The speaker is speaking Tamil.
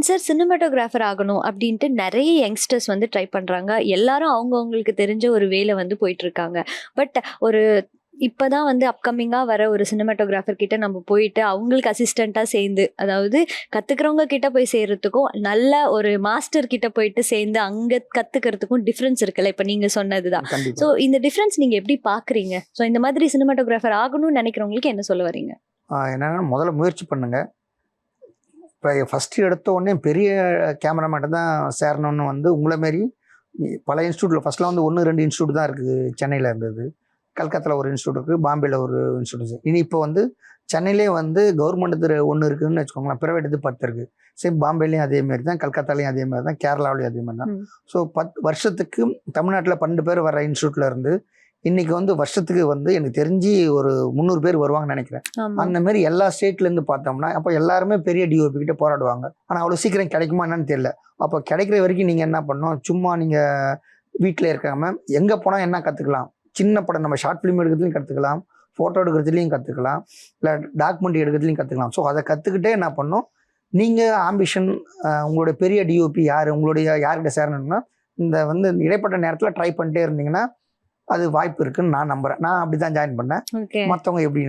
சார் சினிமாட்டோகிராஃபர் ஆகணும் அப்படின்ட்டு நிறைய யங்ஸ்டர்ஸ் வந்து ட்ரை பண்றாங்க. எல்லாரும் அவங்கவங்களுக்கு தெரிஞ்ச ஒரு வேல வந்து போயிட்டு இருக்காங்க. பட் ஒரு இப்பதான் வந்து அப்கமிங்கா வர ஒரு சினிமாட்டோகிராஃபர் கிட்ட நம்ம போயிட்டு அவங்களுக்கு அசிஸ்டண்டா சேர்ந்து, அதாவது கத்துக்கிறவங்க கிட்ட போய் சேர்றதுக்கும், நல்ல ஒரு மாஸ்டர் கிட்ட போயிட்டு சேர்ந்து அங்க கத்துக்கிறதுக்கும் டிஃபரன்ஸ் இருக்குல்ல. இப்ப நீங்க சொன்னதுதான். கண்டிப்பா. சோ இந்த டிஃபரன்ஸ் நீங்க எப்படி பாக்குறீங்க? சோ இந்த மாதிரி சினிமாட்டோகிராஃபர் ஆகணும்னு நினைக்கிறவங்களுக்கு என்ன சொல்ல வரீங்க? என்னன்னா முதல்ல முயற்சி பண்ணுங்க. இப்போ ஃபஸ்ட்டு எடுத்த உடனே பெரிய கேமராமேன் தான் சேரணும்னு வந்து உங்களை மாரி பல இன்ஸ்டியூட்டில் ஃபஸ்ட்லாம் வந்து 1, 2 இன்ஸ்டியூட் தான் இருக்குது. சென்னையில் இருந்தது, கல்கத்தாவில் ஒரு இன்ஸ்டியூட் இருக்குது, பாம்பேயில் ஒரு இன்ஸ்டியூட். இனி இப்போ வந்து சென்னையிலே வந்து கவர்மெண்ட் ஒன்று இருக்குதுன்னு வச்சுக்கோங்களேன், ப்ரைவேட் இது 10 இருக்குது. சேம் பாம்பேலையும் அதேமாரி தான், கல்கத்தாலையும் அதே மாதிரி தான், கேரளாவிலையும் அதே மாதிரி தான். ஸோ 10 வருஷத்துக்கு தமிழ்நாட்டில் 12 பேர் வர இன்ஸ்டியூட்டில் இருந்து இன்னைக்கு வந்து வருஷத்துக்கு வந்து எனக்கு தெரிஞ்சு ஒரு 300 பேர் வருவாங்கன்னு நினைக்கிறேன். அந்த மாதிரி எல்லா ஸ்டேட்லேருந்து பார்த்தோம்னா அப்போ எல்லாருமே பெரிய டிஓபி கிட்ட போராடுவாங்க. ஆனால் அவ்வளோ சீக்கிரம் கிடைக்குமா என்னன்னு தெரியல. அப்போ கிடைக்கிற வரைக்கும் நீங்கள் என்ன பண்ணணும், சும்மா நீங்கள் வீட்டில் இருக்காம எங்கே போனால் என்ன கற்றுக்கலாம். சின்ன படம் நம்ம ஷார்ட் ஃபிலிம் எடுக்கிறதுலையும் கற்றுக்கலாம், ஃபோட்டோ எடுக்கிறதுலையும் கற்றுக்கலாம், இல்லை டாக்குமெண்ட்ரி எடுக்கிறதுலையும் கற்றுக்கலாம். ஸோ அதை கற்றுக்கிட்டே என்ன பண்ணணும், நீங்கள் ஆம்பிஷன் உங்களுடைய பெரிய டிஓபி யார், உங்களுடைய யார்கிட்ட சேரணும்னா இந்த வந்து இடைப்பட்ட நேரத்தில் ட்ரை பண்ணிட்டே இருந்தீங்கன்னா அது வாய்ப்பு இருக்குன்னு நான் நம்புறேன். நான் அப்படி தான் ஜாயின் பண்ணேன். மற்றவங்க எப்படி